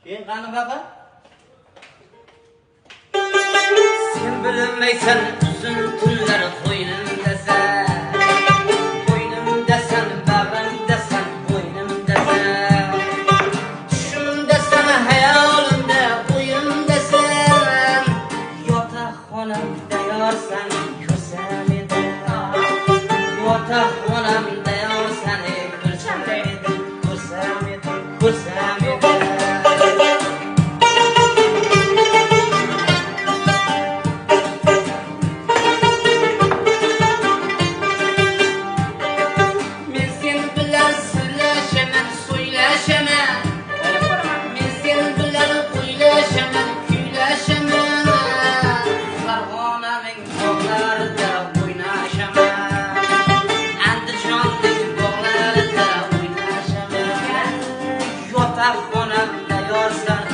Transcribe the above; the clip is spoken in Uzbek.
Keyin qani baqa? Sen bilmaysan uzun tunlar qo'ynimdasan. Qo'ynimdasan, bag'rimdasan, bo'ynimdasan. Tushimdasan, hayolimda, o'yimdasan. Yotoqxonamda yorsan, ko'rsam edi. Yotoqxonamda yorsan, ko'rsam edi, ko'rsam edi, ko'rsam edi. Yotoqxonamda yorsan